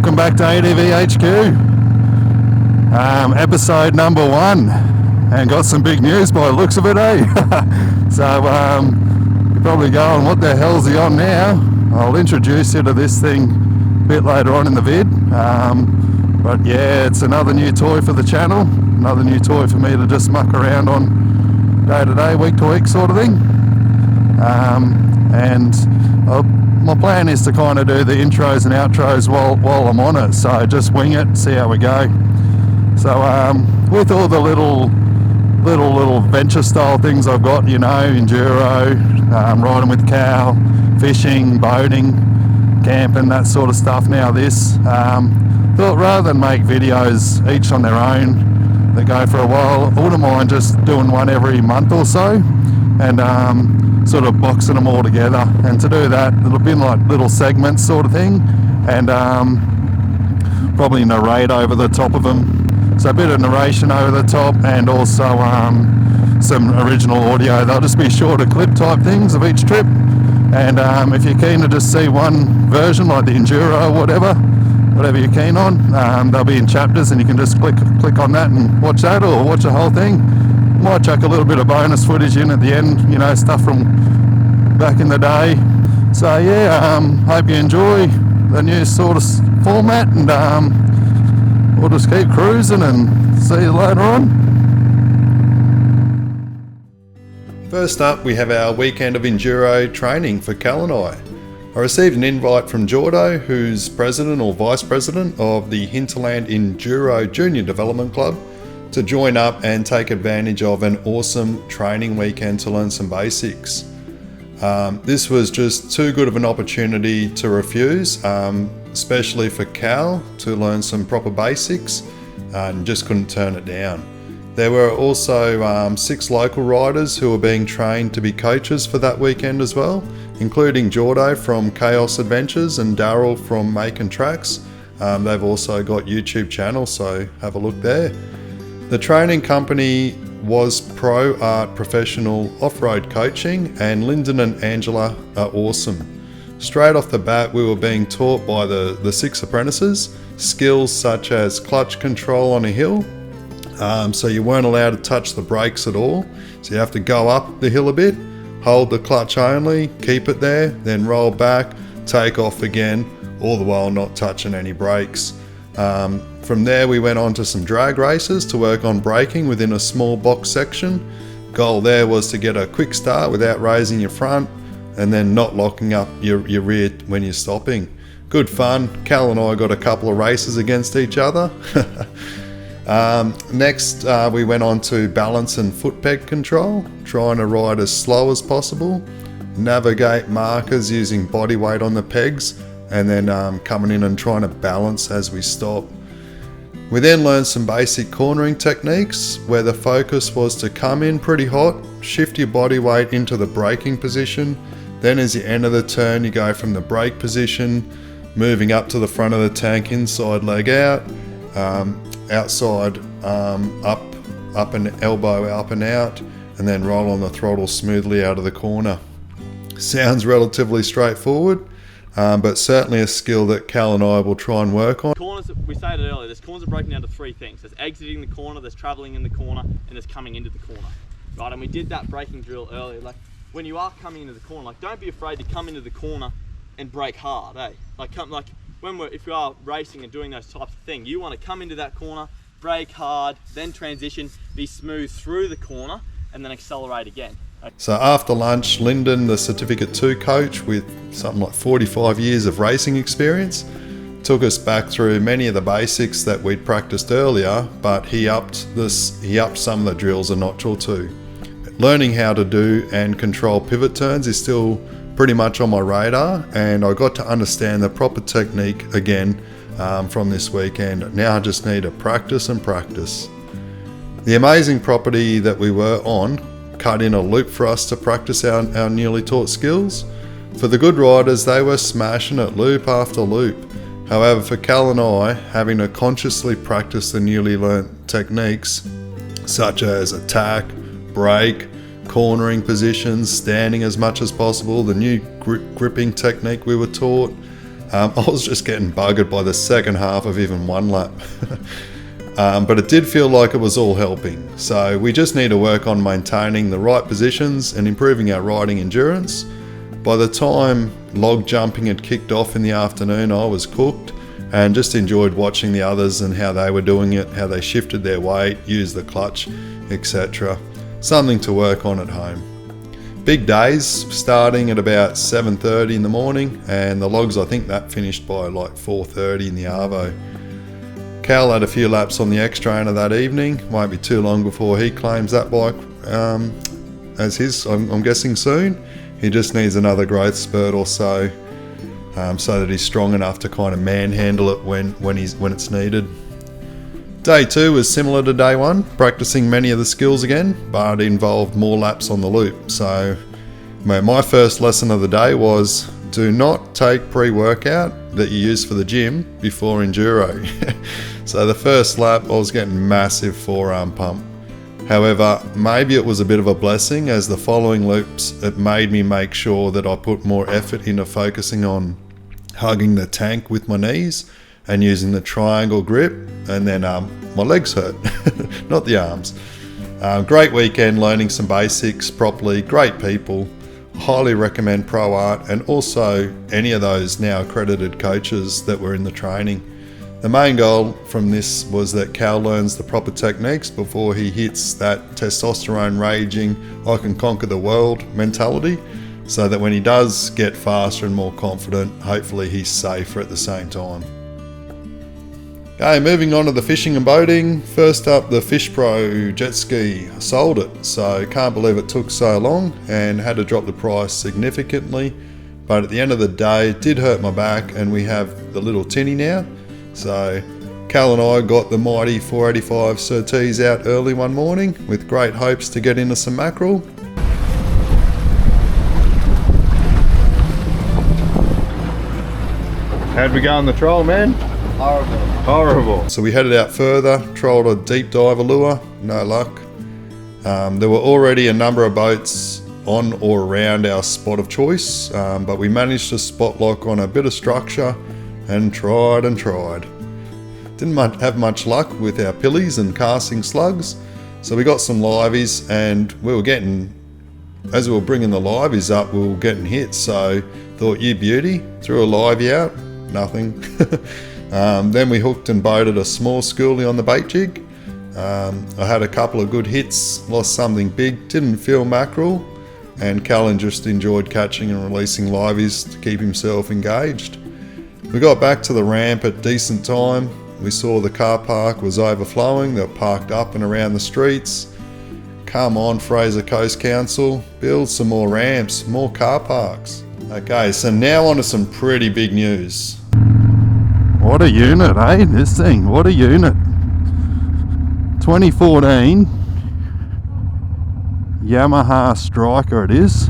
welcome back to ADV HQ. Episode number 1, and got some big news by the looks of it, eh? So you're probably going, what the hell's he on now? I'll introduce you to this thing a bit later on in the vid. But yeah, it's another new toy for the channel, another new toy for me to just muck around on day to day, week to week sort of thing. My plan is to kind of do the intros and outros while I'm on it, so just wing it, see how we go. So with all the little venture style things I've got, you know, enduro, riding with cow, fishing, boating, camping, that sort of stuff. Now this, thought rather than make videos each on their own that go for a while, I wouldn't mind just doing one every month or so, and sort of boxing them all together. And to do that, it'll be like little segments sort of thing, and probably narrate over the top of them. So a bit of narration over the top, and also some original audio. They'll just be shorter clip type things of each trip. And if you're keen to just see one version, like the Enduro or whatever you're keen on, they'll be in chapters, and you can just click on that and watch that, or watch the whole thing. Might chuck a little bit of bonus footage in at the end, you know, stuff from back in the day. So yeah, hope you enjoy the new sort of format, and we'll just keep cruising and see you later on. First up, we have our weekend of enduro training for Cal and I. I received an invite from Jordo, who's president or vice president of the Hinterland Enduro Junior Development Club, to join up and take advantage of an awesome training weekend to learn some basics. This was just too good of an opportunity to refuse, especially for Cal to learn some proper basics, and just couldn't turn it down. There were also 6 local riders who were being trained to be coaches for that weekend as well, including Jordo from Chaos Adventures and Daryl from Making Tracks. They've also got YouTube channels, so have a look there. The training company was Pro Art Professional Off-Road Coaching, and Lyndon and Angela are awesome. Straight off the bat, we were being taught by the 6 apprentices skills such as clutch control on a hill. So you weren't allowed to touch the brakes at all. So you have to go up the hill a bit, hold the clutch only, keep it there, then roll back, take off again, all the while not touching any brakes. From there we went on to some drag races to work on braking within a small box section. Goal there was to get a quick start without raising your front, and then not locking up your rear when you're stopping. Good fun. Cal and I got a couple of races against each other. Next we went on to balance and foot peg control, trying to ride as slow as possible, navigate markers using body weight on the pegs, and then coming in and trying to balance as we stop. We then learned some basic cornering techniques, where the focus was to come in pretty hot, shift your body weight into the braking position, then as you enter the turn you go from the brake position, moving up to the front of the tank, inside leg out, outside up and elbow up and out, and then roll on the throttle smoothly out of the corner. Sounds relatively straightforward, but certainly a skill that Cal and I will try and work on. Corners, we stated earlier, there's corners are broken down to 3 things. There's exiting the corner, there's travelling in the corner, and there's coming into the corner. Right, and we did that braking drill earlier. Like, when you are coming into the corner, like, don't be afraid to come into the corner and brake hard, eh? If you are racing and doing those types of things, you want to come into that corner, brake hard, then transition, be smooth through the corner, and then accelerate again. So after lunch, Lyndon, the Certificate 2 coach with something like 45 years of racing experience, took us back through many of the basics that we'd practiced earlier, but he upped some of the drills a notch or 2. Learning how to do and control pivot turns is still pretty much on my radar, and I got to understand the proper technique again from this weekend. Now I just need to practice and practice. The amazing property that we were on cut in a loop for us to practice our newly taught skills. For the good riders, they were smashing it loop after loop. However, for Cal and I, having to consciously practice the newly learnt techniques such as attack, brake, cornering positions, standing as much as possible, the new gripping technique we were taught, I was just getting buggered by the second half of even one lap. But it did feel like it was all helping. So we just need to work on maintaining the right positions and improving our riding endurance. By the time log jumping had kicked off in the afternoon, I was cooked and just enjoyed watching the others and how they were doing it, how they shifted their weight, used the clutch, etc. Something to work on at home. Big days starting at about 7:30 in the morning, and the logs, I think that finished by like 4:30 in the Arvo. Cal had a few laps on the X-Trainer that evening. Won't be too long before he claims that bike as his, I'm guessing soon. He just needs another growth spurt or so, so that he's strong enough to kind of manhandle it when it's needed. Day 2 was similar to day 1, practicing many of the skills again, but it involved more laps on the loop. So my first lesson of the day was, do not take pre-workout that you use for the gym before enduro. So the first lap I was getting massive forearm pump. However, maybe it was a bit of a blessing, as the following loops it made me make sure that I put more effort into focusing on hugging the tank with my knees and using the triangle grip, and then my legs hurt, not the arms. Great weekend learning some basics properly, great people. Highly recommend Pro Art and also any of those now accredited coaches that were in the training. The main goal from this was that Cal learns the proper techniques before he hits that testosterone raging, I can conquer the world mentality, so that when he does get faster and more confident, hopefully he's safer at the same time. Okay, moving on to the fishing and boating. First up, the Fish Pro jet ski. I sold it, so can't believe it took so long and had to drop the price significantly. But at the end of the day, it did hurt my back, and we have the little tinny now. So Cal and I got the mighty 485 surtees out early one morning with great hopes to get into some mackerel. How'd we go on the troll, man? Horrible. So we headed out further, trolled a deep diver lure, no luck. There were already a number of boats on or around our spot of choice, but we managed to spot lock on a bit of structure and tried. Didn't have much luck with our pillies and casting slugs, so we got some liveys, and as we were bringing the liveys up, we were getting hit, so thought, you beauty, threw a livey out, nothing. Then we hooked and boated a small schoolie on the bait jig. I had a couple of good hits, lost something big, didn't feel mackerel, and Callan just enjoyed catching and releasing liveys to keep himself engaged. We got back to the ramp at decent time. We saw the car park was overflowing. They were parked up and around the streets. Come on, Fraser Coast Council, build some more ramps, more car parks. Okay, so now on to some pretty big news. What a unit, eh? This thing, what a unit. 2014 Yamaha Stryker it is.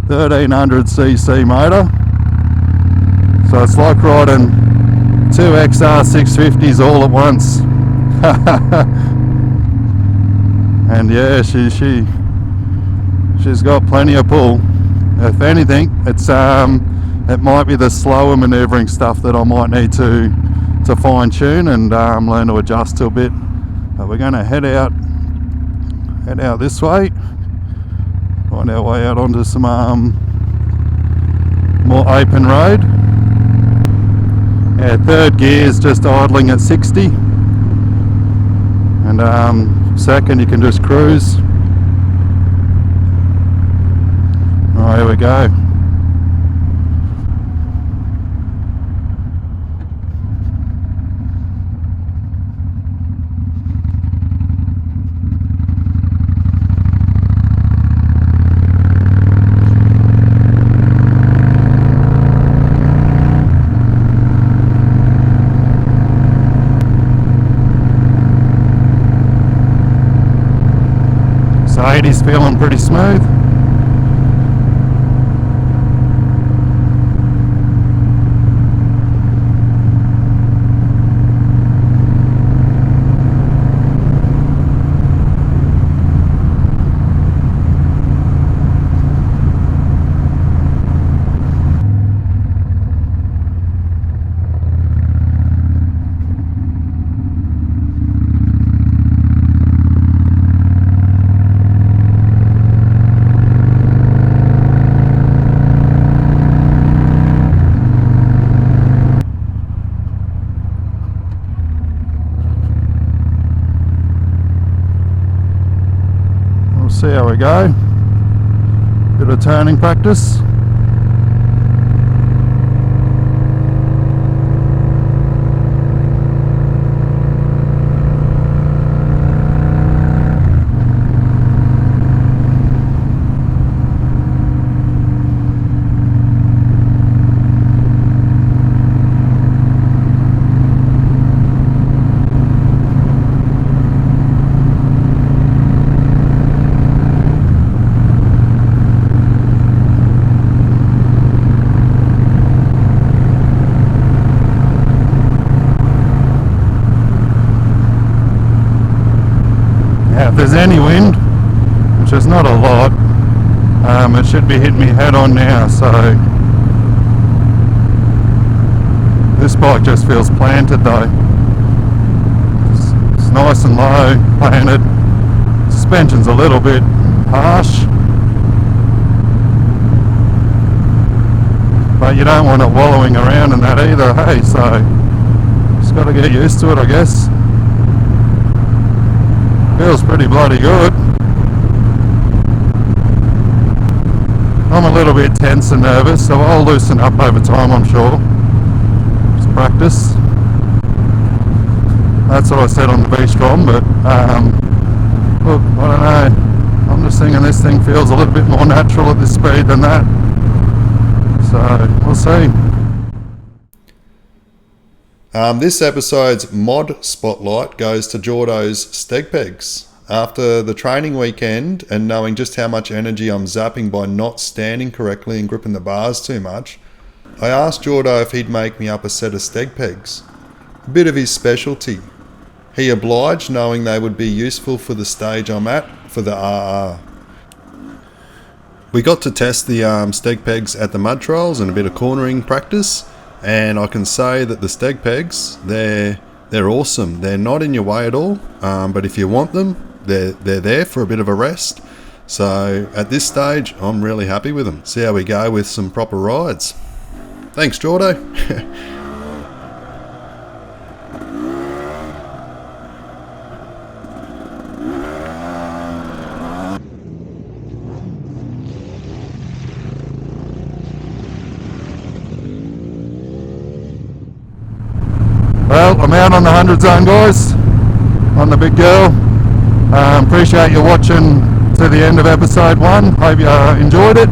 1300cc motor. So it's like riding two XR650s all at once. And yeah, she's got plenty of pull. If anything, it might be the slower manoeuvring stuff that I might need to fine tune and learn to adjust to a bit. But we're going to head out this way, find our way out onto some more open road. Yeah, third gear is just idling at 60, and second you can just cruise. Oh, here we go. So 80's feeling pretty smooth. see how we go. Bit of turning practice. If there's any wind, which is not a lot, it should be hitting me head on now, so this bike just feels planted though. It's nice and low, planted. Suspension's a little bit harsh, but you don't want it wallowing around in that either, hey, so just got to get used to it, I guess. Feels pretty bloody good. I'm a little bit tense and nervous, so I'll loosen up over time, I'm sure. Just practice. That's what I said on the V-Strom, but look, I don't know. I'm just thinking this thing feels a little bit more natural at this speed than that. So, we'll see. This episode's mod spotlight goes to Jordo's Steg Pegz. After the training weekend and knowing just how much energy I'm zapping by not standing correctly and gripping the bars too much, I asked Jordo if he'd make me up a set of Steg Pegz. A bit of his specialty. He obliged, knowing they would be useful for the stage I'm at for the RR. We got to test the Steg Pegz at the mud trials and a bit of cornering practice. And I can say that the Steg Pegz, they're awesome. They're not in your way at all, but if you want them, they're there for a bit of a rest. So at this stage, I'm really happy with them. See how we go with some proper rides. Thanks, Jordo. Well, I'm out on the 100 zone, guys, on the big girl. Appreciate you watching to the end of episode 1. Hope you enjoyed it.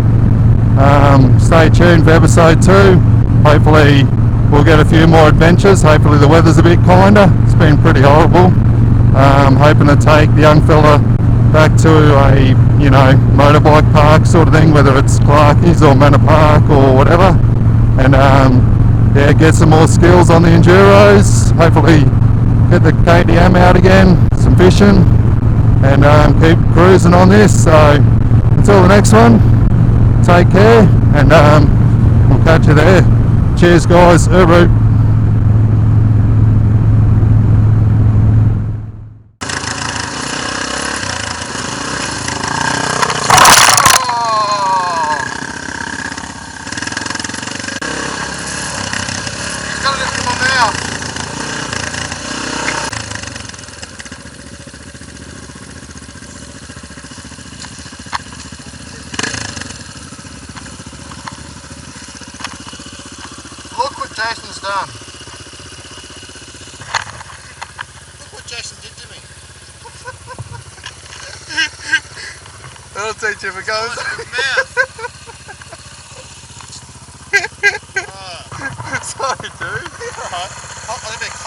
Stay tuned for episode 2. Hopefully we'll get a few more adventures. Hopefully the weather's a bit kinder. It's been pretty horrible. Hoping to take the young fella back to a, motorbike park sort of thing, whether it's Clarkie's or Manor Park or whatever. And get some more skills on the Enduros, hopefully get the KTM out again, some fishing, and keep cruising on this. So until the next one, take care, and we'll catch you there. Cheers guys, Uru. Look what Jason's done. Look what Jason did to me. That'll teach you if it goes. Sorry, dude. Alright.